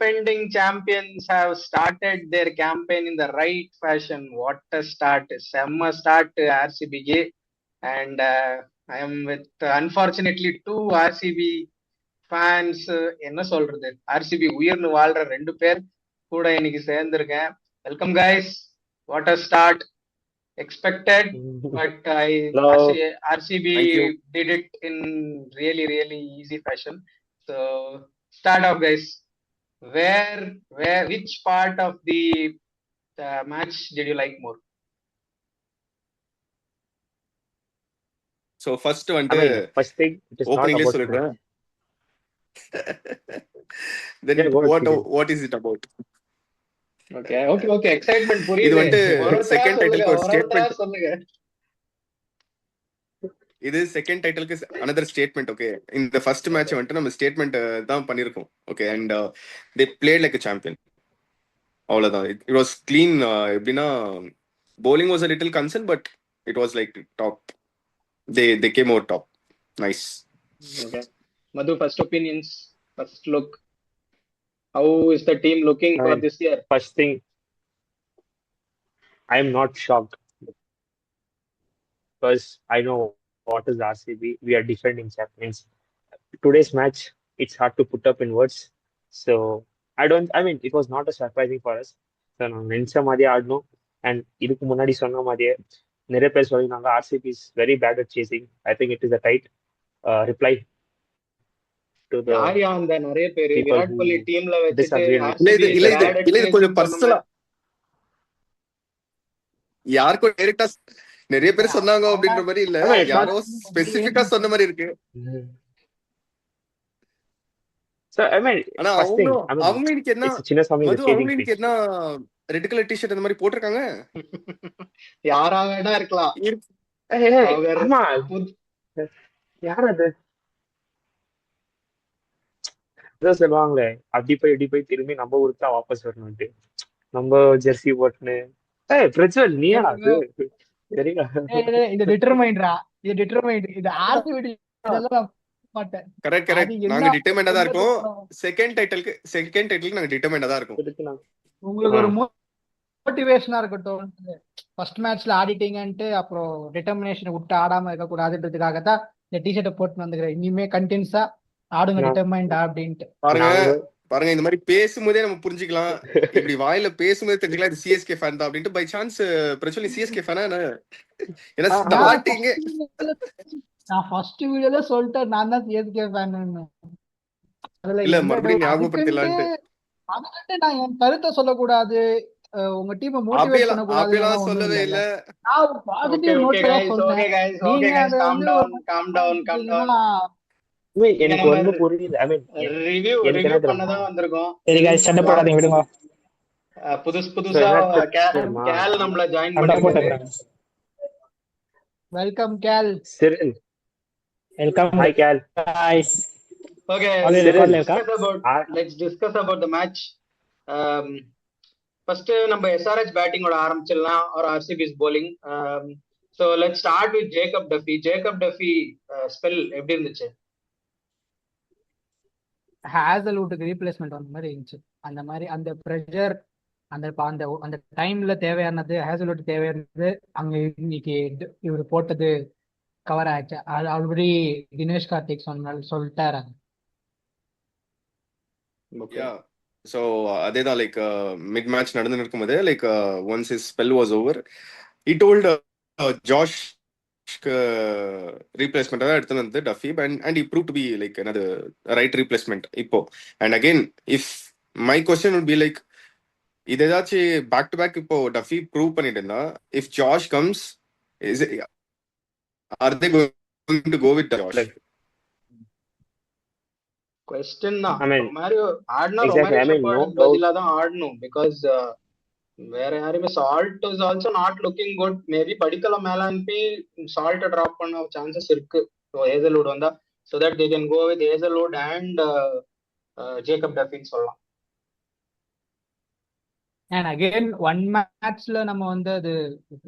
defending champions have started their campaign in the right fashion. What a start! Semma start RCBG, and I am with unfortunately two RCB fans. என்ன சொல்றது RCB உயிர்னு வாழ்ற ரெண்டு பேர் கூட இன்னைக்கு சேர்ந்திருக்கேன். Welcome guys. What a start! Expected, but RCB did it in really easy fashion. So start off guys. Which part of the match did you like more? So first thing it is opening not about then what is it about? Okay excitement புரியுது. இது வந்து second டைட்டிலுக்கு ஒரு statement சொல்லுங்க. இது second டைட்டிலுக்கு another statement. Okay, இந்த first match வந்து நம்ம statement தான் பண்ணிருக்கோம். Okay, and they played like a champion. அவ்வளவுதான். it was clean. எப்படின்னா bowling was a little concern, but it was like top. They came out top. Nice. Okay, Madhu, first opinions, first look. How is the team looking for this year? First thing, I am not shocked because I know what is RCB. We are defending champions. Today's match, it's hard to put up in words. So it was not a surprising for us. So நான் நினைச்ச மாதிரியே ஆடணும். And இதுக்கு முன்னாடி சொன்ன மாதிரியே நிறைய பேர் சொல்லியிருந்தாங்க RCB is very bad at chasing. I think it is a tight reply to the அந்த நிறைய பேர் விராட் கோலி டீம்ல வச்சிட்டு இல்ல கொஞ்சம் பர்சனலா யாருக்கும் டைரக்டா நிறைய பேர் சொன்னாங்க அப்படின்ற மாதிரி இல்ல, யாரோ ஸ்பெசிபிக்கா சொன்ன மாதிரி இருக்கு. So I mean, ஆனா அவங்க இன்னைக்கு என்ன ரெட் கலர் டி-ஷர்ட் அந்த மாதிரி போட்டுருக்காங்க. யாரா வேணா இருக்கலாம். ஆமா, யார் அது? சொல்லுவாங்களே அப்படி போய் திரும்பி நம்ம ஊருக்கு தான் வாபஸ் வரணும்ட்டு நம்ம ஜெர்சி போட்டுன்னு. பிரஜ்வல் நீயா அது? சரிங்களா, இது டிட்டர்மைன்டா, இது டிட்டர்மைண்ட். இது ஆர்சிபி மாட்டேன். கரெக்ட் நாங்க டிட்டர்மைண்டா தான் இருக்கோம். செகண்ட் டைட்டிலுக்கு நாங்க டிட்டர்மைண்டா தான் இருக்கோம். உங்களுக்கு ஒரு மோட்டிவேஷனா இருக்கட்டும். ஃபர்ஸ்ட் மேட்ச்ல ஆடிட்டீங்கன்ட்டு அப்புறம் டிட்டர்மினேஷன் விட்டு ஆடாம இருக்க கூடாதுன்றதுக்காக தான் இந்த டி-ஷர்ட்டை போட்டு வந்துக்கிறேன். இனிமே கண்டினியூஸா ஆடுங்க டிட்டர்மைண்டா அப்படின்ட்டு. பாருங்க இந்த மாதிரி பேசும்போதே நம்ம புரிஞ்சுக்கலாம். இப்படி வாயில பேசும்போதே தெரிஞ்சுக்கலாம் இது சிஎஸ்கே ஃபேன் தான் அப்படின்ட்டு. பை சான்ஸ் பிரச்சனை சிஎஸ்கே ஃபேனா என்ன ஸ்டார்டிங் நான் ஃபர்ஸ்ட் வீடியோல சொல்லிட்டேன் நான் தான் சிஎஸ்கே ஃபேன். இல்ல மறுபடியும் ஞாபகப்படுத்தலாம்னு அதுக்கிட்ட நான் என் கருத்தை சொல்லக்கூடாது, உங்க டீமை மோட்டிவேட் பண்ணக்கூடாது சொல்லவே இல்ல. நான் பாசிட்டிவ் நோட்ல சொன்னேன். எனக்கு ஒண்ணு புரியல. ஐ மீன் ரிவ்யூ பண்ணதா வந்திருக்கோம். சரி गाइस, சண்டை போடாதீங்க, விடுங்க. புதுசா கேல் நம்மள ஜாயின் பண்ணிருக்காங்க. Welcome Kyle. Cyril welcome. Hi Kyle. Hi. Okay, let's discuss about the match. First நம்ம SRH batting ஓட ஆரம்பிச்சிடலாம், or RCB's bowling. So let's start with Jacob Duffy. Jacob Duffy spell எப்படி இருந்துச்சு? ஹேசல்வுட்டுக்கு ரீப்ளேஸ்மெண்ட் அந்த மாதிரி இருந்துச்சு. அந்த மாதிரி அந்த ப்ரெஷர் அந்த டைம்ல தேவையானது ஹேசல்வுட் தேவையானது அங்க இன்னைக்கு இவர் போட்டது கவர் ஆயிடுச்சு. அது ஆல்ரெடி தினேஷ் கார்த்திக் சொல்லிட்டாரு. ஸோ அதேதான் லைக் மிட் மேட்ச் நடந்துட்டு இருக்கும்போது like once his spell was over he told Josh replacement தான் எடுத்து வந்து Duffy and he prove to be like another right replacement இப்போ. And again if my question would be like இது ஏதாச்சும் back to back இப்போ Duffy prove பண்ணிட்டு இருந்தா, if Josh comes are they going to go with Josh? Question தான். I mean, Romario ஆடனா exactly, I mean, Romario no பதிலா தான் ஆடணும். பிகாஸ் வேற யாருமே Salt is also not looking good. Maybe Padikkal மேல அனுப்பி சால்ட் டிராப் பண்ண சான்சஸ் இருக்கு. ஸோ ஹேசல்வுட் வந்தா so that they can go with Hazlewood and Jacob டஃபின்னு சொல்லலாம். அண்ட் அகைன் ஒன் மேட்ச்ல நம்ம வந்து அது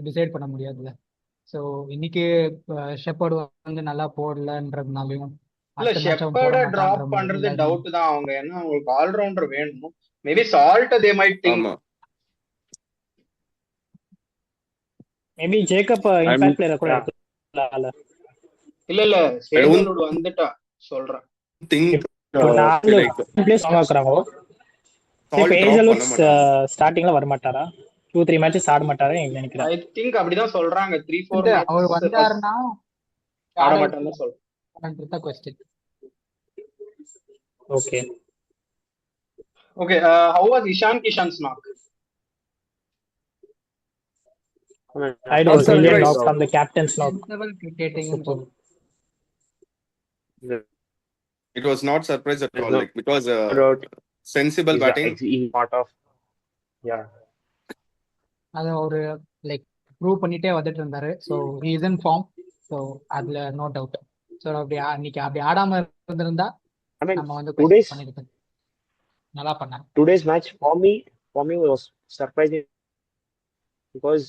டிசைட் பண்ண முடியாதுல்ல. ஸோ இன்னைக்கு ஷெப்பர்டு வந்து நல்லா போடலன்றதுனாலையும் இல்ல அடுத்த மேட்ச் அவன் போட ஷெப்பர்டை மாட்டான்ற டிராப் மாதிரி பண்றது தான் டவுட் தான் அவங்க, ஏன்னா அவங்களுக்கு ஆல்ரவுண்டர் வேணும். Maybe salt they might think. ஆமா மேபி ஜேக்கப் ஐ இம்பாக்ட் பிளேயர் கூட Yeah. எடுக்கலாம்ல. இல்ல I don't ஹேசல்வுட் வந்துட்டா சொல்றேன். think இப்போ நாலு like பிளேஸ் ஸ்ட்ராங் ஆக்குறாங்க. இப்போ சால்ட் டிராப் ஏஜல்வுட் பண்ண மாட்டாங்க. ஸ்டார்டிங்ல வர மாட்டாரா? 2-3 மேட்சஸ் ஆட மாட்டாரா நினைக்கிறேன். ஐ திங்க் அப்படிதான் சொல்றாங்க. 3-4 அவர் மேட்சஸ் வந்தாருன்னா ஆட ஆட மாட்டான்னு சொல்றேன். Question. Okay okay, how was Ishan Kishan's knock? I Not don't really surprised. knock from the captain's knock. Sensible cricketing னு Super. சொல்லுவோம். It was not surprise at all. No. Like it was About sensible he's batting. he's part of. Yeah. அதை ஒரு like prove பண்ணிட்டே வந்துட்டு இருந்தாரு. So he is in form. So அதுல no doubt. So அப்படி இன்னைக்கு அப்படி ஆடாம இருந்திருந்தா I mean, நம்ம வந்து today's பண்ணிருக்கோம். நல்லா பண்ணாங்க. today's match for me was surprising because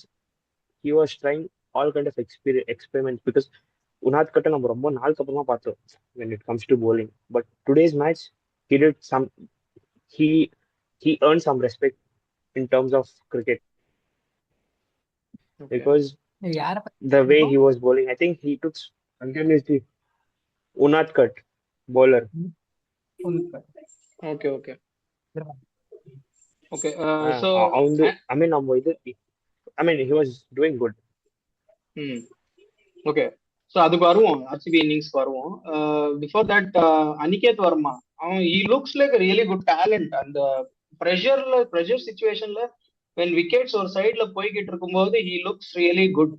he was trying all kind of experiments because Unad Kutta நம்ம ரொம்ப நாளுக்கு அப்புறமா பார்த்தோம் when it comes to bowling. But today's match he did some he earned some respect in terms of cricket because யார the way he was bowling, I think he took continuously Unad Kutta bowler. Okay okay okay. So அவந்து I mean நம்ம இது I mean he was doing good. Okay, so அதுக்கு வருவோம், RCB இன்னிங்ஸ்க்கு வருவோம். Before that Aniket Verma, அவன் he looks like a really good talent. அந்த pressure சுச்சுவேஷன்ல when wickets ஒரு சைட்ல போய்கிட்டு இருக்கும்போது he looks really good.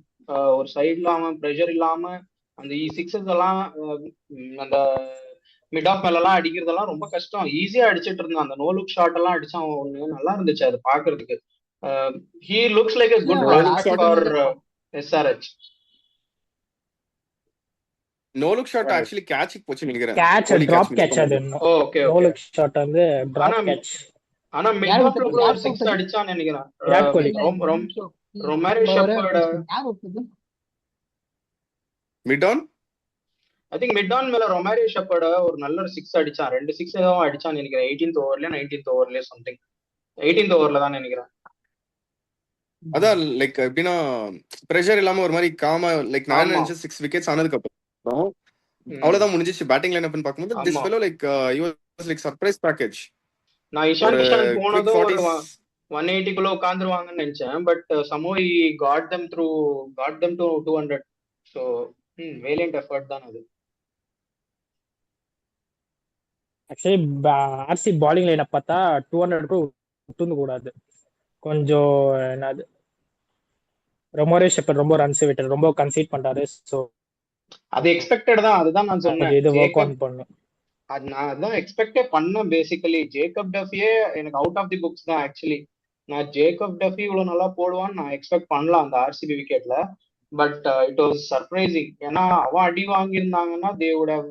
ஒரு சைட்ல அவன் ப்ரெஷர் இல்லாம அந்த சிக்ஸஸ் எல்லாம் அந்த மிட் ஆஃப் மேலாம் அடிக்கிறதெல்லாம் ரொம்ப கஷ்டம், ஈஸியா அடிச்சிட்டு இருந்தான். அந்த நோ லுக் ஷாட் எல்லாம் அடிச்சான் ஒண்ணு நல்லா இருந்துச்சு அது பாக்குறதுக்கு. he looks like a good prospect for SRH. No look shot actually catch போச்சு நினைக்கிறேன். Catch Kohli drop miss catch அது பண்ணாரு. இன்னும் okay no okay. Look shot வந்து டிராப் ஆனா கேட்ச். ஆனா மிட் யார் ஆஃப்ல கூட ஒரு சிக்ஸ் விட்டது? அடிச்சான்னு நினைக்கிறேன். விராட் கோலி. ரொமாரி ஷெப்பர்ட், யார் விட்டது? Mid on I think mid on மேல ரொமாரி ஷெப்பர்ட் ஒரு நல்ல ஒரு சிக்ஸ் அடிச்சான். 2 சிக்ஸ் ஏதோ அடிச்சான்னு நினைக்கிறேன். 18th ஓவர்ல 19th ஓவர்ல சம்திங். 18th ஓவர்ல தான் நினைக்கிறேன். அதான் லைக் எப்படின்னா பிரஷர் இல்லாம ஒரு மாதிரி காமா லைக் நான் ஆமா. நினைச்சேன் 6 விக்கெட்ஸ் ஆனதுக்கு அப்புறம் அவ்வளவுதான் முடிஞ்சிச்சு பேட்டிங் லைன் அப்னு பார்க்கும்போது திஸ் ஆமா. Fellow like he was like surprise package. நான் இஷான் ஒரு கிஷான் quick போனதும் ஒரு 40s 180 உட்காந்துருவாங்கன்னு நினைச்சேன். But somehow got them to 200. So valiant effort தான் அது. ஆக்சுவலி ஆர்சி பாலிங் லைனை பார்த்தா 200 விட்டுந்து கூடாது. கொஞ்சம் என்னது ரொமாரி ஷெப்பர்ட் ரொம்ப ரன்ஸ் விட்டு ரொம்ப கன்சீட் பண்றாரு. ஸோ அது எக்ஸ்பெக்டட் தான், அதுதான் நான் சொன்னேன். இது ஒர்க் ஜேக்கப், ஆன் பண்ணும். அது நான் அதான் எக்ஸ்பெக்டே பண்ணேன் பேசிக்கலி. ஜேக்கப் டஃபியே எனக்கு அவுட் ஆஃப் தி புக்ஸ் தான் ஆக்சுவலி. நான் ஜேக்கப் டஃபி இவ்வளவு நல்லா போடுவான்னு நான் எக்ஸ்பெக்ட் பண்ணலாம் அந்த ஆர்சிபி விக்கெட்ல. But it was surprising. ஏன்னா அவன் அடி வாங்கியிருந்தாங்கன்னா they would have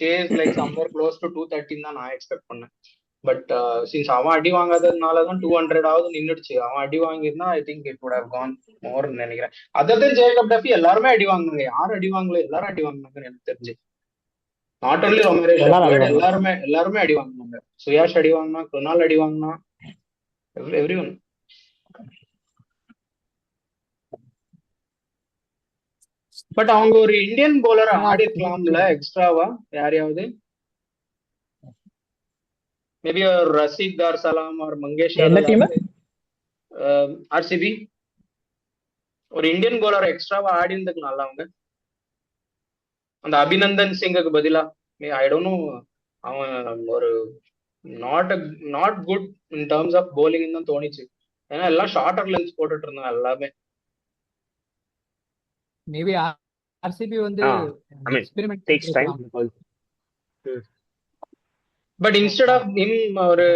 chase like somewhere close to 213 தான் நான் எக்ஸ்பெக்ட் பண்ணேன். பட் சின்ஸ் அவன் அடி வாங்காததுனாலதான் 200 நின்றுடுச்சு. அவன் அடி வாங்கியிருந்தா I think it would have gone more நினைக்கிறேன். அதர் ஜேக்கப் டஃபி எல்லாருமே அடி வாங்கினாங்க. யாரும் அடி வாங்கல, எல்லாரும் அடி வாங்கினாங்கன்னு எனக்கு தெரிஞ்சு. நாட் ஒன்லி ரொமாரி ஷெப்பர்ட், எல்லாருமே அடி வாங்கினாங்க. சுயாஷ் அடி வாங்கினா, குருணால் அடி வாங்கினா, எவ்ரி ஒன். பட் அவங்க ஒரு இந்தியன் போலர் ஆடி இருக்கலாம்ல எக்ஸ்ட்ராவா யாரையாவது. மேபி ஒரு ரஷீத் தார் சலாம் ஒரு மங்கேஷ் என்ன டீம்? ஆர்சிபி ஒரு இந்தியன் போலர் எக்ஸ்ட்ராவா ஆடி இருந்துக்கலாம் அவங்க. அந்த அபிநந்தன் சிங்குக்கு பதிலா ஐ டோன்ட் நோ, அவன் ஒரு not good in terms of bowling தான் தோணிச்சு. ஏன்னா எல்லாம் ஷார்ட்டர் லென்ஸ் போட்டுட்டு இருந்தாங்க எல்லாமே. மேபி ஆர்சிபி வந்து I mean, experiment takes time because but instead of him ஒரு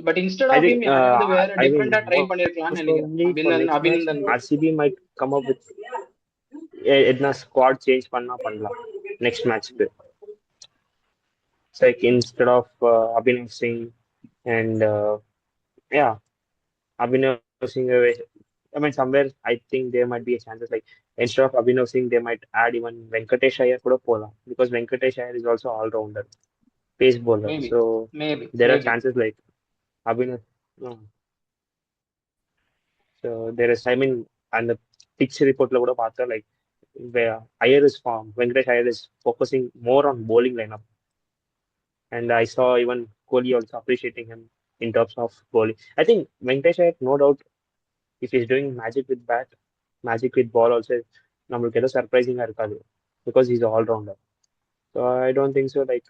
but instead I of think him யாராவது வேற I mean டிஃபரெண்டா ட்ரை பண்ணிருக்கலாம்னு நினைக்கிறேன். Abhinandan RCB might come up with என்ன ஸ்குவாட் சேஞ்ச் பண்ணலாம் நெக்ஸ்ட் மேட்ச்க்கு. It's like instead of Abhinav Singh and Abhinav Singh I mean, somewhere I think there might be a chances like instead of Abhinav Singh, they might add even Venkatesh Iyer கூட போலாம் because Venkatesh Iyer is also all rounder, pace bowler. Maybe, So maybe, there are maybe. chances like Abhinav. No. So there is, I mean, and the pitch report கூட பார்த்தா like where Iyer is form, Venkatesh Iyer is focusing more on bowling lineup, and I saw even Kohli also appreciating him in terms of bowling. I think Venkatesh Iyer, no doubt, if he's doing magic with bat, magic with ball also, நம்மளுக்கு ஏதோ சர்ப்ரைசிங்கா இருக்காது because he's all rounder. So I don't think so. Like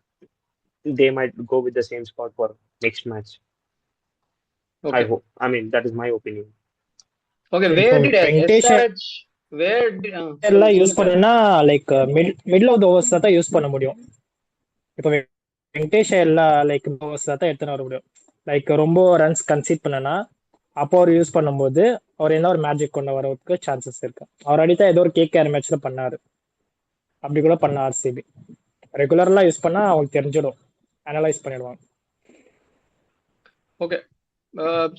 they might go with the same spot for next match. I Okay. hope. I mean, that is my opinion. Okay, இப்போ where did Venkatesh SRH, where did, எல்லாம் use சொல்லுங்க sir. பண்ணா like middle of the overs தான் use பண்ண முடியும். இப்போ வெங்கடேஷ் எல்லாம் like overs தான் எடுத்துன்னு வர முடியும். லைக் ரொம்ப ரன்ஸ் கன்சீட் பண்ணனா அப்போ அவர் யூஸ் பண்ணும்போது அவர் என்ன ஒரு மேஜிக் கொண்டு வரதுக்கு சான்சஸ் இருக்கு. அவர் அடித்தா ஏதோ ஒரு கேகேஆர் மேட்ச்ல பண்ணாரு, அப்படி கூட பண்ண ஆர்சிபி. ரெகுலர்லாம் யூஸ் பண்ணா அவங்களுக்கு தெரிஞ்சிடும், அனலைஸ் பண்ணிடுவாங்க. Okay.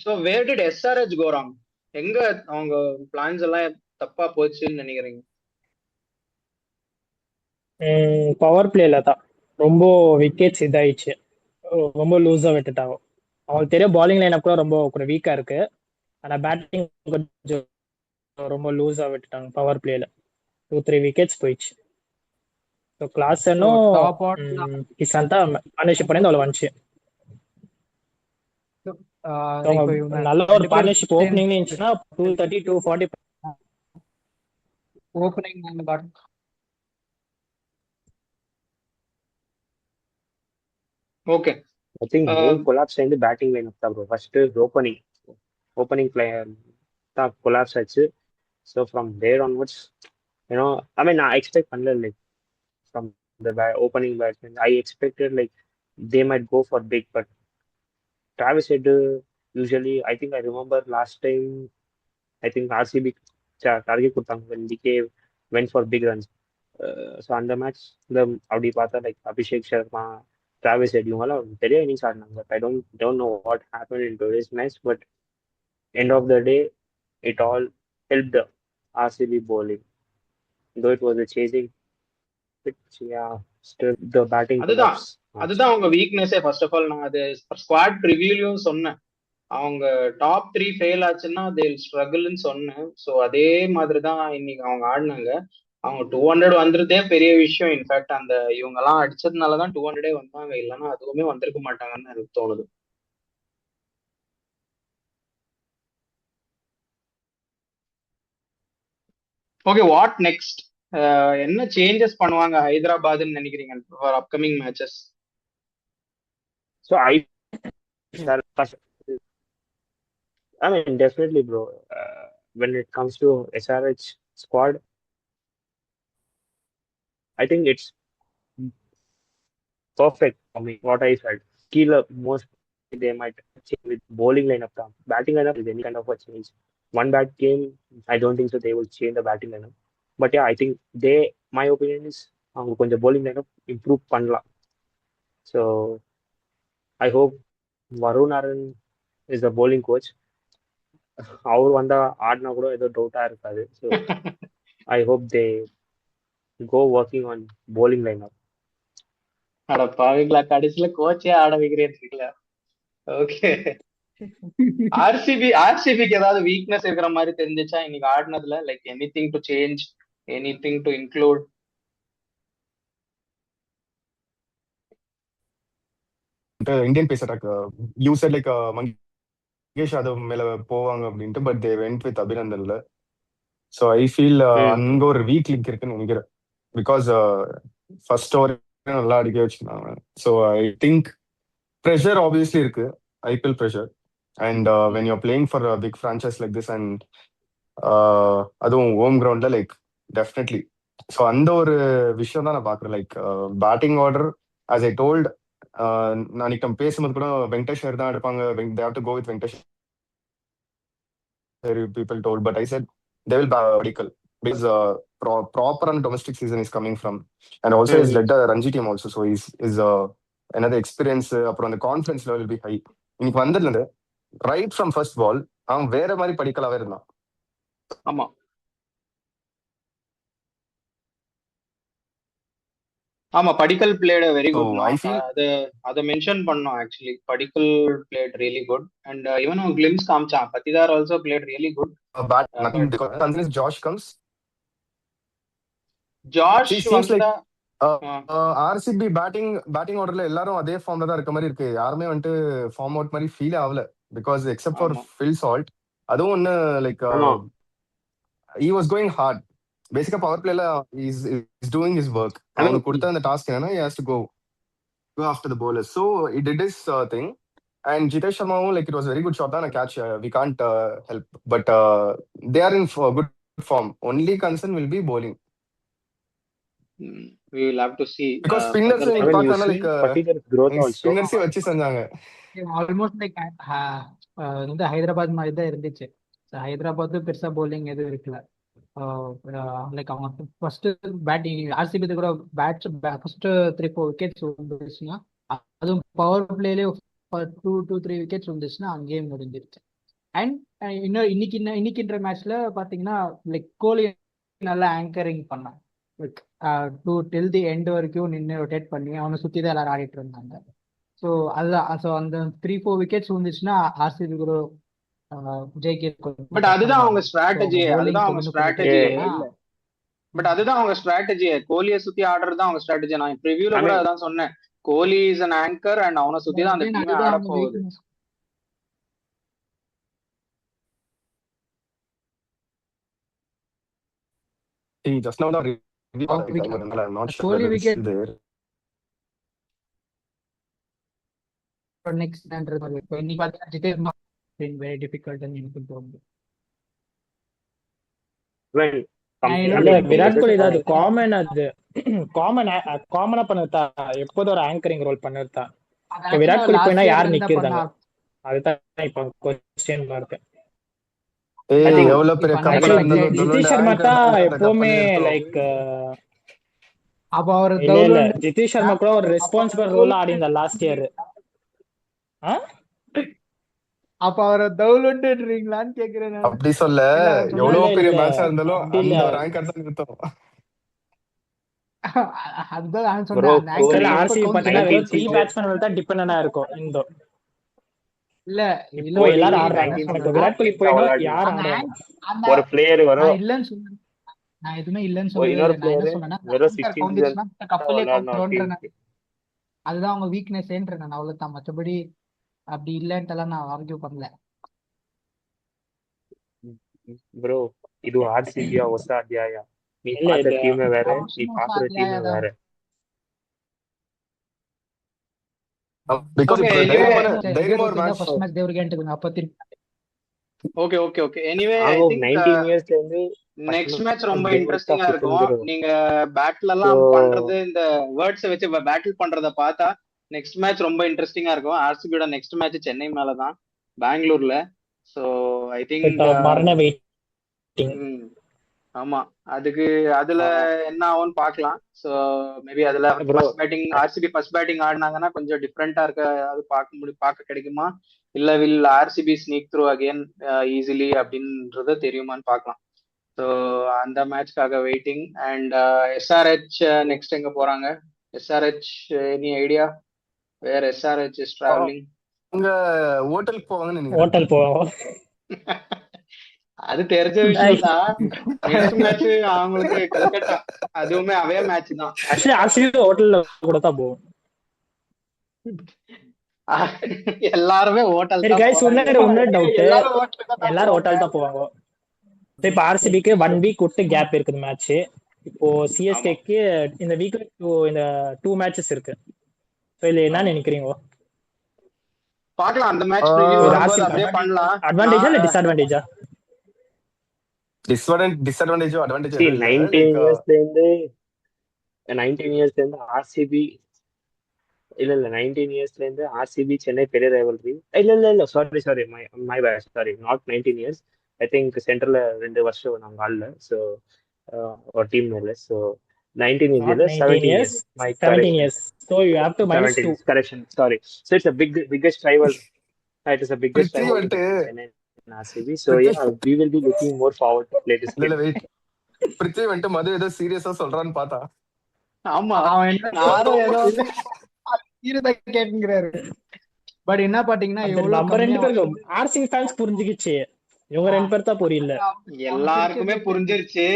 So where did SRH go wrong? எங்க அவங்க பிளான்ஸ் எல்லாம் தப்பா போச்சுன்னு நினைக்கிறீங்க? பவர் பிளேல தான் ரொம்ப விக்கெட்ஸ் இதாயிடுச்சு, ரொம்ப லூஸா விட்டுட்டாங்க. அவங்களுக்கு தெரியும் பாலிங் லைன் கூட ரொம்ப கொஞ்சம் வீக்கா இருக்கு, ஆனா பேட்டிங் கொஞ்சம் ரொம்ப லூஸா விட்டுட்டாங்க. பவர் பிளேல 2-3 விக்கெட்ஸ் போயிடுச்சு. ஸோ கிளாஸனும் டாப் ஆர்டர் கிசான் தான் பார்ட்னர்ஷிப் பண்ணி அவ்வளோ வந்துச்சு. இப்போ இவங்க நல்ல ஒரு ரெண்டு பேர் பார்ட்னர்ஷிப் ஓப்பனிங் இருந்துச்சுன்னா 230 240 ஓப்பனிங் பாருங்க. Okay. I think whole collapse in the batting lineup தான் bro. First opening player தான் collapse ஆச்சு. So from there onwards, you know, I mean, I expect பண்ணல like from the opening batsman, I expected like they might go for big, but Travis Head usually, I think I remember last time, I think RCB target கொடுத்தாங்க when DK went for big runs. So அந்த match அப்படி பார்த்தா like Abhishek Sharma, Travis Head இவங்கெல்லாம் பெரிய innings ஆடினாங்க. But I don't know what happened in today's match, but end of the day, it all helped RCB bowling. Though it was a chasing pitch, yeah, still the batting collapse. அதுதான் அவங்க வீக்னஸே. First of all நான் அது squad ரிவ்யூலயும் சொன்னேன், அவங்க top 3 fail ஆச்சுன்னா தே ஸ்ட்ரகிள்னு சொன்னேன். So அதே மாதிரி தான் இன்னைக்கு அவங்க ஆடினாங்க. அவங்க 200 வந்துருதே பெரிய விஷயம். இன்ஃபேக்ட் அந்த இவங்க எல்லாம் அடிச்சதுனாலதான் 200 வந்தாங்க, இல்லைன்னா அதுவுமே வந்திருக்க மாட்டாங்கன்னு எனக்கு தோணுது. Okay, what next? என்ன சேஞ்சஸ் பண்ணுவாங்க ஹைதராபாத்னு நினைக்கிறீங்க for upcoming matches? So I mean, definitely, bro. When it comes to SRH squad, I think it's perfect for me. What I felt, killer most they might change with bowling lineup. Batting lineup is any kind of a change. One bad game, I don't think so they will change the batting lineup. But yeah, I think my opinion is அவங்க கொஞ்சம் bowling lineup improve பண்ணலாம். So I hope Varun Aaron is the bowling coach. அவர் வந்தா ஆடினா கூட ஏதோ டவுட்டா இருக்காது. So I hope they go working on bowling lineup. அட பாவீங்களா, கடைசியில கோச்சே ஆட வைக்கிறீங்களா? ஓகே. ஆர்சிபிக்கு ஏதாவது வீக்னஸ் இருக்கிற மாதிரி தெரிஞ்சிச்சா இன்னைக்கு ஆடினதுல? Like anything to change, anything to include? Indian pace attack you said like Mangesh Yadav மேல போவாங்க அப்படின்ட்டு, பட் தே வென்ட் வித் அபிநந்தன்ல. ஸோ ஐ ஃபீல் அங்க ஒரு வீக் லிங்க் இருக்குன்னு நினைக்கிறேன். பிகாஸ் ஃபர்ஸ்ட் ஓவர் நல்லா அடிக்க வச்சுருந்தாங்க. So I think pressure obviously இருக்கு, IPL pressure. And when you're playing for big franchise like this and அதுவும் ஹோம் கிரவுண்ட்ல, லைக் டெஃபினெட்லி. ஸோ அந்த ஒரு விஷயம் தான் நான் பாக்குறேன். Like batting order, as I told, நான் நம்ம பேசும்போது கூட வெங்கடேஷர் தான் எடுப்பாங்க, they have to go with Venkatesh people told, but I said they will Padikkal because proper and domestic season is coming from, and also he's led the Ranji team also, so he's another experience. அப்புறம் அந்த confidence level will be high. இன்னைக்கு வந்ததுல right from first ball அவன் வேற மாதிரி படிக்கலாவே இருந்தான். ஆமா ஆமா Padikkal played very So good no I feel அதை மென்ஷன் பண்ணோம் actually. Padikkal played really good and even அவன் கிளிம்ஸ் காமிச்சான். Patidar also played really good. bad nothing but because unless Josh comes, Josh see seems like வந்தா ஆர்சிபி பேட்டிங் ஆர்டர்ல எல்லாரும் அதே ஃபார்ம்ல தான் இருக்க மாதிரி இருக்கு. யாருமே வந்துட்டு ஃபார்ம் அவுட் மாதிரி ஃபீல் ஆகல. பிகாஸ் எக்ஸப்ட் ஃபார் ஆமா ஃபில் சால்ட், அதுவும் ஒன்னு லைக் ஆமா he was going hard. Basically power பிளேல is doing his work. I mean அவனுக்கு கொடுத்த அந்த டாஸ்க் என்னன்னா he has to go after the bowlers. So he did his thing. And Jitesh Sharma, like it was a very good shot on a catch. We can't help, but they are in good form. Only concern will be bowling we will have to see because spinners further I நீங்க mean you பார்த்தா see like Patidar growth also. ஸ்பின்னர்ஸே வச்சு செஞ்சாங்க. Almost like வந்து ஹைதராபாத் மாதிரி தான் இருந்துச்சு. ஹைதராபாத் பெருசா bowling எதுவும் இருக்கல. லைக் அவங்க ஃபர்ஸ்ட் பேட்டிங் ஆர்சிபி கூட ஃபர்ஸ்ட் 3-4 விக்கெட்ஸ் வந்துச்சுன்னா, அதுவும் பவர் பிளேலேயே 2-3 விக்கெட்ஸ் வந்துச்சுன்னா அங்கேயே முடிஞ்சிருச்சு. அண்ட் இன்னும் இன்னைக்குன்ற மேட்ச்ல பாத்தீங்கன்னா லைக் கோலி நல்லா ஆங்கரிங் பண்ணான். லைக் டில் தி எண்ட் வரைக்கும் நின்று ரொட்டேட் பண்ணி அவனை சுத்தி தான் எல்லாரும் ஆடிட்டு இருந்தாங்க. ஸோ அதுதான். ஸோ அந்த 3-4 விக்கெட்ஸ் வந்துச்சுன்னா ஆர்சிபி கூட ஜெயிக்க பட் அதுதான் அவங்க ஸ்ட்ராட்டஜி. bowling அதுதான் அவங்க கொஞ்சம் ஸ்ட்ராட்டஜி. இல்ல பட் அதுதான் அவங்க ஸ்ட்ராட்டஜி. கோலியை சுத்தி ஆடுறது தான் அவங்க ஸ்ட்ராட்டஜி. நான் ப்ரிவியூல ஐ கூட மீன் அதான் சொன்னேன். கோலி இஸ் அன் ஆங்கர் அண்ட் அவனை சுத்தி தான் அந்த டீமே அதுதான் ஆட அவங்க போகுது. weakness. He just now the review அவங்க பார்த்த time இருந்தால I'm not sure Kohli whether it's wicket still there. Next இப்போ இன்னைக்கு பார்த்தீங்கன்னா ஜிதேஷ் வெரி டிஃபிகல்ட்னு எனக்கு தோணுது. when இல்ல comparing விராட் கோலி versus அது காமன், அது காமனா பண்ணதா, எப்போதும் ஒரு ஆங்கரிங் ரோல் பண்ணதா. இப்போ விராட் கோலி போயினா லாஸ்ட் யார் இயர்ல இருந்தா நிக்கிறதாங்க, பண்ண அதுதான் இப்போ கொஸ்டின் மார்க். ஏய் I think எவ்வளவு பெரிய இப்ப கப்பலா அன்எக்ஸ்பெக்டட் இருந்தாலும் ஜிதேஷ் துலுண்ட சர்மா ஆங்கர் தான் தாங்க அந்த எப்பவுமே கப்பலே இருக்கும். லைக் அப்ப அவர் இல்ல தௌலண்ட் ஜிதேஷ் சர்மா கூட ஒரு ரெஸ்பான்சிபிள் ரோல் ஆடி இருந்தா லாஸ்ட் இயர். அப்ப அவரை தௌலண்ட்ன்றீங்களான்னு கேக்குறேன் நான். அப்படி சொல்ல எல்லாரும் சொன்னாங்க. எவ்வளவு இல்ல பெரிய இல்ல மேட்சா இருந்தாலும் அப்படி இல்ல, அந்த ஒரு ஆங்கர் தான் நிறுத்தும். அதுதான் நான் bro சொன்னேன். அந்த கோலி ஆங்கரிங் எப்ப ஆர்சிபி கவுண்ட் பாத்தீங்கன்னா ஆகுது? வெறும் 3 1960 பேட்ஸ்மேன் தான் டிபெண்டா இருக்கும் இந்தோ. இல்ல இல்ல இப்போ கோலி எல்லாரும் நான் ஆடுறாங்க. என்ன இப்போ 1960 சொல்றேன்னா, விராட் கோலி teams போயினா விளையாடுனா யார் அந்த ஆடுறாங்க? அந்த ஒரு பிளேயர் நான் வரும், இல்லைன்னு சொன்னேன். நான் எதுவுமே இல்லைன்னு ஒரு சொல்லவே இன்னொரு இல்லை. நான் என்ன பிளேயர் சொன்னேன்னா, வெறும் ஆங்கர் 60 கவுந்துச்சுன்னா கப்பலே விளையாடணும் கவுந்துருன்றேன். டீமுக்கு. அதுதான் அவங்க வீக்னஸ்ன்றேன் நான். அவ்வளவுதான். மற்றபடி அப்படி இல்லைன்ட்டுலாம் நான் ஆர்கியூ பண்ணல. ப்ரோ இது ஆர்சிபியா ஒசா அத்தியாயா? நீ இல்ல பார்த்த இது டீமே வேற, நீ அவசியம் பாக்குற டீமே சாத்தியாதான். வேற. பிகாஸ் ஓகே இப்போ எனிவே தைரியமா ஒரு மேட்ச் ஃபர்ஸ்ட் மேட்ச் தேவர் கேட்டுக்கோங்க. அப்ப திருப்பி okay okay okay anyway I நாங்க திங்க் 19 இயர்ஸ்ல இருந்து நெக்ஸ்ட் மேட்ச் ரொம்ப கேம் இன்ட்ரெஸ்டிங்கா தான் இருக்கும். தூங்குறோம். நீங்க பேட்டில் ஸோ எல்லாம் பண்றது, இந்த வேர்ட்ஸை வச்சு பேட்டில் பண்றத பார்த்தா நெக்ஸ்ட் மேட்ச் ரொம்ப இன்ட்ரெஸ்டிங்கா இருக்கும். ஆர்சிபியோட நெக்ஸ்ட் மேட்ச் சென்னை மேலதான், பெங்களூர்ல. ஸோ ஐ திங்க் மரண வெயிட்டிங். ஆமா அதுல என்ன ஆகும்னு பார்க்கலாம். ஸோ மேபி அதுல bro first batting RCB first batting ஆடினாங்கன்னா கொஞ்சம் டிஃப்ரெண்டா இருக்க அது பார்க்க கிடைக்குமா, இல்ல will RCB sneak through again easily அப்படின்றத தெரியுமான்னு பார்க்கலாம். ஸோ அந்த மேட்ச்காக வெயிட்டிங். அண்ட் எஸ்ஆர்ஹெச் நெக்ஸ்ட் எங்க போறாங்க? SRH any idea where SRH is travelling? அங்க ஹோட்டலுக்கு போவாங்கன்னு நினைக்கிறேன். ஹோட்டல் போவோம். அது தெரிஞ்ச விஷயம் தான். நெக்ஸ்ட் மேட்ச் அவங்களுக்கு கல்கட்டா, அதுவுமே அவே மேட்ச் தான். ஆக்சுவலி ஆர்சிபி ஹோட்டல்ல கூட தான் போவோம். எல்லாருமே ஹோட்டல் சரி தான் கைஸ், போறாங்க. இன்னொரு டவுட், எல்லாரும் ஹோட்டலுக்கு தான் எல்லாரும் போவாங்க. ஹோட்டல் தான் போவாங்க. இப்போ ஆர்சிபிக்கு 1 வீக் விட்டு கேப் இருக்குது மேட்ச். இப்போ ஆமா சிஎஸ்கேக்கு இந்த வீக்ல இந்த 2 மேட்சஸ் இருக்கு. ஸோ இதுல என்ன ஆமா நினைக்கிறீங்க? பார்க்கலாம். அந்த மேட்ச் ப்ரிவியூ ஆஹ் ஒரு வரும்போது ஆர்சிபி அப்படியே பண்ணலாம். அட்வான்டேஜா இல்ல நான் டிஸ்அட்வான்டேஜா? டிஸ்அட்வான்டேஜோ அட்வான்டேஜ் see எதுவும் இல்ல. 19 லைக் இயர்ஸ்ல இருந்து ஆர்சிபி இல்ல 19 இயர்ஸ்ல இருந்து ஆர்சிபி சென்னை பெரிய ரைவல்ரி. இல்ல sorry my bad, sorry not 19 years. I think சென்ட்ரல்ல 2 வருஷம் நாங்க ஆடல. ஸோ ஒரு டீம் மேல. ஸோ 19 இயர்ஸ் Not இல்ல 19 17 years, years. My 17 correction, years. So you have to minus 17 2. years correction, sorry. So it's a biggest rival. It is the biggest Trichy rival வந்துட்டு between Chennai. RCB. So yeah, we will be looking more forward to play this இல்ல game. இல்ல wait, Prithvi வந்துட்டு மது ஏதோ சீரியஸா சொல்றான்னு பார்த்தா ஆமா அவன் என்ன நானும் ஏதோ சீரியஸா கேட்டுங்கிறாரு. பட் என்ன பாத்தீங்கன்னா அது எவ்வளவு நம்ம ரெண்டு கம்மியா பேருக்கு ஆர்சிபி ஃபேன்ஸ் புரிஞ்சுக்கிச்சு, இவங்க ரெண்டு பேர் தான் புரியல. எல்லாருக்குமே புரிஞ்சிருச்சு.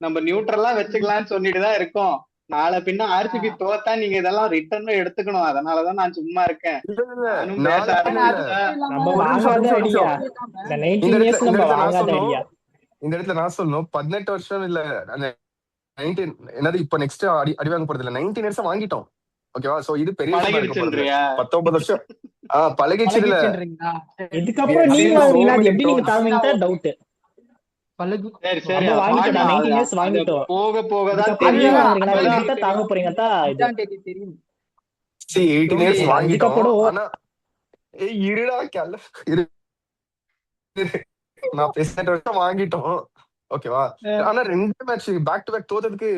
நம்ம நியூட்ரலா வச்சுக்கலாம்னு சொல்லிட்டு தான் இருக்கோம். நாளை பின்ன ஆர்சிபி தோத்தா நீங்க இதெல்லாம் ரிட்டர்ன் எடுத்துக்கணும். அதனாலதான் நான் சும்மா இருக்கேன். இல்ல இல்ல நானும் பேச நாளைக்கு இல்ல. ஆரம்பிச்சா நம்ம ஒரு நிமிஷம், வாங்காத ஒரு நிமிஷம், ஐடியா, இந்த இந்த 19 இடத்துல இயர்ஸ் இந்த நம்ம இடத்துல நான் வாங்காத சொல்லணும், ஐடியா. இந்த இடத்துல நான் சொல்லணும் 18 வருஷம் இல்ல அந்த 19 என்னது இப்ப நெக்ஸ்ட் அடி வாங்க போறது இல்ல, 19 இயர்ஸ் வாங்கிட்டோம். ஓகேவா? சோ இது பெரிய விஷயமா இருக்க போறது இல்ல. பழகிடுச்சுன்றியா? 19 வருஷம் பழகிடுச்சு இல்ல. பழகிடுச்சுன்றீங்களா? இதுக்கப்புறம் We நீங்க have seen so வாங்குவீங்களா, அது many எப்படி நீங்க drones. தாங்குவீங்க டவுட். பழகு சரி சரி நம்ம வாங்கிட்டோம், ஆமா, 19 இயர்ஸ் அது வாங்கிட்டோம். போக போகதான் இதுக்கப்புறம் நீங்க தெரியும். வாங்குறீங்களா, அப்பதான் எப்படி தான் தாங்க போறீங்க தான் இது. அஞ்சாம் தேதி தெரியும். See 18 இயர்ஸ் Don't- வாங்கிட்டோம். அதுக்கப்புறம் ஆனா இருடா கல்ல இரு, நான் 18 வருஷம் வாங்கிட்டோம். ஓகேவா? ஆனா 2 மேட்ச் பேக் டு பேக் தோத்ததுக்கு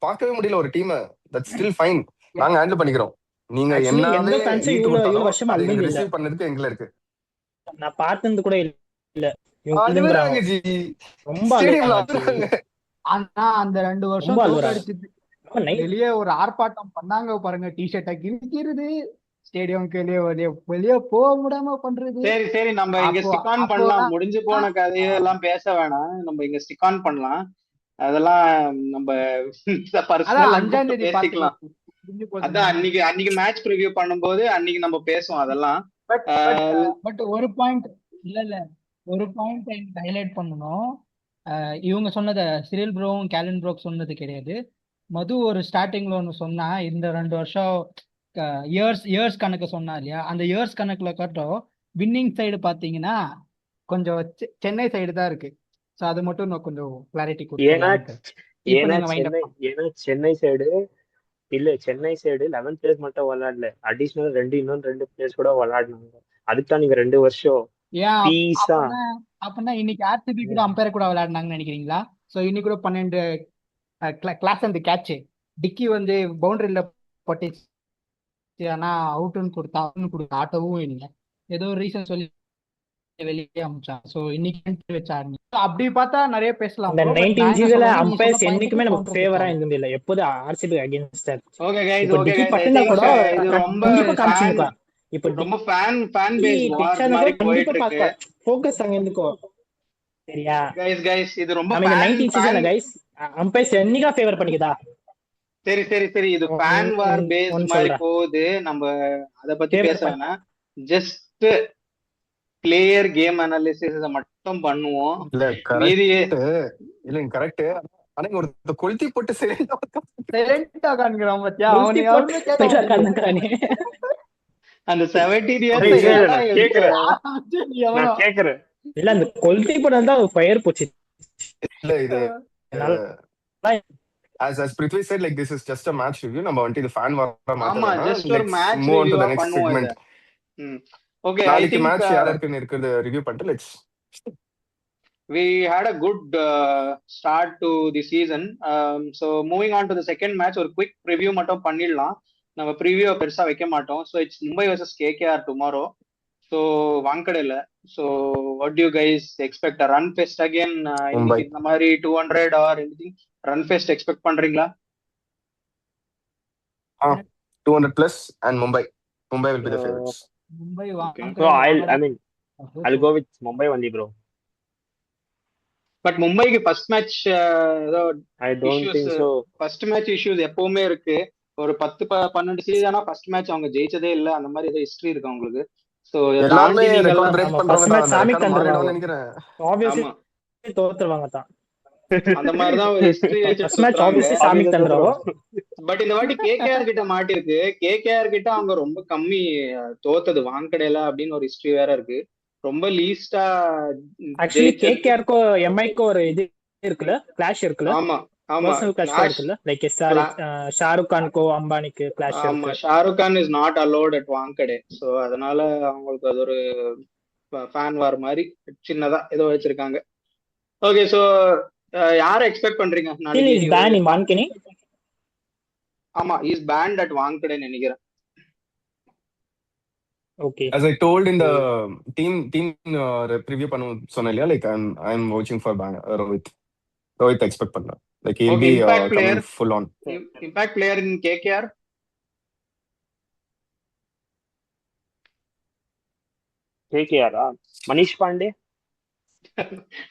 பார்க்கவே முடியல ஒரு டீம். தட் ஸ்டில் ஃபைன், நாங்க ஹேண்டில் பண்ணிக்கிறோம். நீங்க Actually, என்னாவே எந்த ஃபேன்ஸும் ஈத்து இவ்வளவு கொடுத்தாலும் வருஷமா அதை அழுந்தது இல்ல. ரிசீவ் பண்ணதுக்கு எங்களை இருக்கு. நான் பார்த்தது கூட இல்ல. இவங்க அழுகுறாங்க அழுகுறாங்க, ஜி, ரொம்ப ஸ்டேடியம்ல அழுகுறாங்க. அழுகுறாங்க. ஆனா அந்த 2 வருஷம் ரொம்ப அழுகுறாங்க. தோக்கடிச்சது அப்ப night வெளியே ஒரு ஆர்ப்பாட்டம் பண்ணாங்க பாருங்க. டிஷர்ட்டை கிழிக்கிறது, ஸ்டேடியம்க்கு வெளியே வெளியே வெளியே போக முடியாம பண்றது. சரி சரி நம்ம இங்க அப்போ ஸ்டிக் ஆன் பண்ணலாம். அப்போதான் முடிஞ்சு போன கதையெல்லாம் பேச வேணாம். நம்ம இங்க ஸ்டிக் ஆன் பண்ணலாம். அதெல்லாம் நம்ம அதான் பர்சனலா 5ஆம் தேதி பேசிக்கலாம். பாத்துக்கலாம். முடிஞ்சு போகுது. அதான் அன்னைக்கு மேட்ச் ப்ரிவியூ பண்ணும்போது அன்னைக்கு நம்ம பேசுவோம் அதெல்லாம். பட் பட் ஒரு பாயிண்ட் இல்ல ஒரு பாயிண்ட் ஹைலைட் பண்ணணும். இவங்க சொன்னதை சிரில் ப்ரோவும் கேலன் ப்ரோக் சொன்னது கிடையாது. மது ஒரு ஸ்டார்டிங்ல ஒன்று சொன்னா, இந்த 2 வருஷம் இயர்ஸ் கணக்கு சொன்னா இல்லையா, அந்த இயர்ஸ் கணக்குல கட்டும் வின்னிங் சைடு பாத்தீங்கன்னா கொஞ்சம் சென்னை சைடு தான் இருக்கு. ஸோ அது மட்டும் நான் கொஞ்சம் கிளாரிட்டி ஏன்னா கொடுத்துருக்கேன். இப்போ ஏன்னா நீங்க வைண்ட் சென்னை அப் ஏன்னா சென்னை சைடு 11 பிளேயர்ஸ் மட்டும் விளையாடல, அடிஷனல் இன்னும் 2 பிளேயர்ஸ் கூட விளையாடினாங்க. அதுக்கு தான் நீங்க 2 வருஷம் ஏன் பீஸா. அப்படின்னா இன்னைக்கு ஆர்சிபி கூட அம்பையர் கூட விளையாடினாங்கன்னு நினைக்கிறீங்களா? ஸோ இன்னைக்கு கூட 12 கிளாஸ் அந்த கேட்ச் டிக்கி வந்து பவுண்டரியில பட்டுச்சு, ஆனா அவுட்னு கொடுத்தா ஆட்டவும் இல்லை. ஏதோ ஒரு ரீசன் சொல்லி வெளியே அமிச்சான். ஸோ இன்னைக்கு வச்சாரு. அப்படி பார்த்தா நிறைய பேசலாம். இந்த bro. But 19 நான் என்ன சீசன்ல சொல்றேன்னா, நீங்க அம்பையர்ஸ் சொன்ன என்னைக்குமே பாயிண்ட்டுக்கு நமக்கு counter ஃபேவரா கொடுத்தாங்க. இருந்தது இல்ல, எப்போது ஆர்சிபி அகைன்ஸ்ட். ஓகே கைஸ் இப்போ ஓகே டிக்கி கைஸ் ஐ பட்டுனா திங்க் கூட இது ரொம்ப கண்டிப்பா ஃபேன் காமிச்சிருக்கான். இப்போ ரொம்ப ஃபேன் டிக்கி பேஸ் வார் டச்சான மாதிரி கூட போயிட்டு கண்டிப்பா இருக்கு. பார்க்க ஃபோக்கஸ் அங்க இருந்துக்கும். சரியா? கைஸ் இது ரொம்ப நம்ம இந்த ஃபேன் 19 சீசன்ல கைஸ் அம்பையர்ஸ் என்னைக்கா ஃபேவர் பண்ணிக்குதா? சரி இது ஃபேன் வார் பேஸ் ஒன்னு மாதிரி சொல்றேன். போகுது. நம்ம அத பத்தி ஃபேவர் பேச வேணாம். ஜஸ்ட் பிளேயர் கேம் அனாலிசிஸ் மட்டும் பண்ணுவோம். இல்ல மீதி கரெக்ட். ஆனா இங்க ஒரு கொளுத்தி போட்டு சைலண்டா காண்கிறான் பாத்தியா, அவனை குல்தி யாருமே போட்டு கேட்க ஸ்பெஷலா மாட்டேங்கிறாங்க. கலந்துக்கிறானே. அந்த 17 டேய், இயர்ஸ் இல்ல, ஏன்டா நான் எடுக்கிற? கேக்குறேன் எவனோ நான் கேக்குறேன் இல்ல அந்த கொல்தி படம் தான் ஃபயர் போச்சு. இல்ல இது என்னால as Prithvi said, like this is just a match review. நம்ம வந்து இது ஃபேன் வார ஆமா மாத்தறதுனா ஜஸ்ட் ஒரு let's match move on to ரிவ்யூவா the next பண்ணுவோம் இத. segment. ஓகே ஐ நாளைக்கு திங்க் மேட்ச் யார் இருக்குன்னு இருக்கிறது ரிவ்யூ பண்ணிட்டு let's we had a good start to the season. So moving on to the second match, ஒரு quick preview மட்டும் பண்ணிடலாம். நம்ம preview பெருசா வைக்க மாட்டோம். So it's Mumbai versus KKR tomorrow. So வாங்கடையில. So what do you guys expect? A run fest again? Mumbai. இன்னைக்கு இந்த மாதிரி 200 or anything run fest expect பண்றீங்களா? 200 plus and Mumbai will be the favorites. Mumbai So I'll go with Mumbai only, bro. But மும்பைக்கு first match ஏதோ I don't think so. First match issues எப்பவுமே இருக்கு. ஒரு 10-12 சீசனா first match அவங்க ஜெயிச்சதே இல்ல. அந்த மாதிரி ஏதோ ஹிஸ்டரி இருக்கு அவங்களுக்கு. சோ எல்லாமே தாண்டி ரெக்கார்ட் நீங்க பிரேக் ஆமா, பண்றவங்க first தான். match அந்த சாமி ரெக்கார்ட் தந்துருவாங்க. மாறிடும்னு நினைக்கிறேன். ஆப்வியஸ்லி ஆமா தோத்துருவாங்க தான். அந்த மாதிரி தான் ஒரு ஹிஸ்டரி ஃபர்ஸ்ட் மேட்ச் சுத்துறாங்க. ஆப்வியஸ்லி சாமி தந்துருவோம். பட் இந்த வாட்டி கேகேஆர் கிட்ட மாட்டிருக்கு. கேகேஆர் கிட்ட அவங்க ரொம்ப கம்மி தோத்தது வாங்கடையில அப்படின்னு ஒரு ஹிஸ்டரி வேற இருக்கு. ரொம்ப லீஸ்டா ஆக்சுவலி கேகேஆர்க்கோ எம்ஐக்கோ ஒரு இது இருக்குல்ல, கிளாஷ் இருக்குல்ல, ஆமா ஆமா பர்சனல் கிளாஷ் இருக்குல்ல, லைக் ஷாருக் கான்கோ அம்பானிக்கு கிளாஷ் ஆமா இருக்கு. Shahrukh Khan is not allowed at Wankhede. So அதனால அவங்களுக்கு அது ஒரு ஃபேன் வார் மாதிரி சின்னதா ஏதோ வச்சிருக்காங்க. ஓகே சோ யார எக்ஸ்பெக்ட் பண்றீங்க Still is ban in Wankini. ஆமா இஸ் பேண்ட் அட் வாங்கடே நினைக்கிறேன். Okay. As I told in the team preview சொன்னேன் இல்லையா, like I'm watching for Rohit expect பண்ணேன். Like he'll Okay, be impact coming player. full on. Impact player in KKR. KKR Manish Pandey.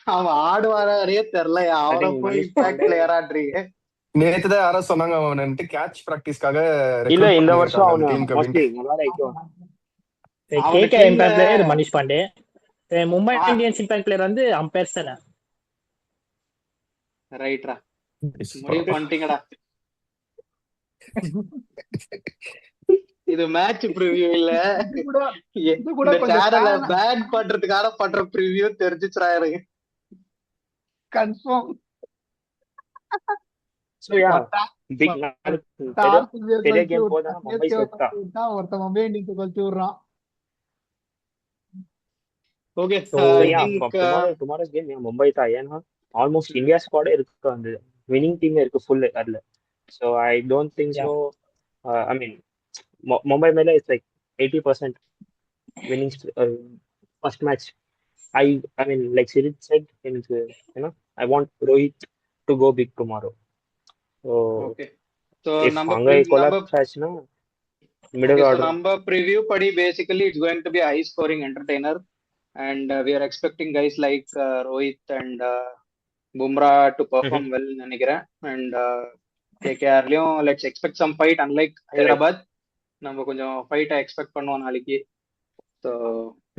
அவன் ஆடுவாரே தெரியல, அவரை think போய் Manish impact Pandey- player ஆடுறீங்க. நேத்து தான் யாரோ சொன்னாங்க அவன் கேட்ச் பிராக்டிஸ்க்காக இல்ல recruit இந்த வருஷம் பண்ணிருக்காங்க அந்த அவனு டீமுக்கு மோஸ்ட்லி அப்படின்னு. நல்லா வைக்கும். அவன கேகே teamல- இம்பாக்ட் பிளேயர் மனிஷ் பாண்டே. மும்பை ஆ. இந்தியன்ஸ் இம்பாக்ட் பிளேயர் வந்து அம்பேர் தானே. ரைட்ரா, முடிவு பண்ணிட்டீங்கடா. இது மேட்ச் ப்ரிவ்யூ இல்ல, இது கூட இந்த கொஞ்சம் சேனல fan- பேன் பண்றதுக்காக பண்ற ப்ரிவ்யூ தெரிஞ்சுச்சுடா எனக்கு. கன்ஃபார்ம். So yeah, big பெரிய game போதா மும்பை செத்தா. ஒருத்த மும்பை இந்தியன்ஸ் கழிச்சு விடுறான். Okay, So yeah, tomorrow's game Mumbai தான். ஏன்னா ஆல்மோஸ்ட் இந்தியா ஸ்குவாடே இருக்கு, அந்த வின்னிங் டீம் இருக்கு ஃபுல் அதுல. So I don't think so. I mean, Mumbai மேல it's like 80% winning first match. I mean, like Sirit said, I want Rohit to go big tomorrow. So okay. So if Angai collapse ஆச்சுன்னா middle order. நம்ம preview படி basically it's going to be a high scoring entertainer, and we are expecting guys like Rohit and Bumrah to perform well நினைக்கிறேன். And KKRலயும் let's expect some fight, unlike Hyderabad. நம்ம கொஞ்சம் ஃபைட்டை expect பண்ணுவோம் நாளைக்கு. So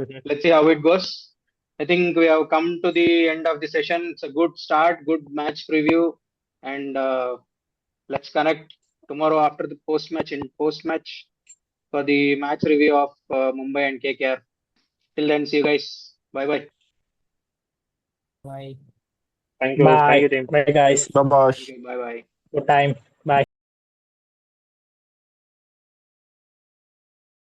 let's see how it goes. I think we have come to the end of the session. It's a good start, good match preview, and let's connect tomorrow after the post match for the match review of Mumbai and KKR. Till then, see you guys. Bye bye. Bye. Thank you. Bye. Thank you, team. Bye guys. Bye-bye. Bye bye. Good time.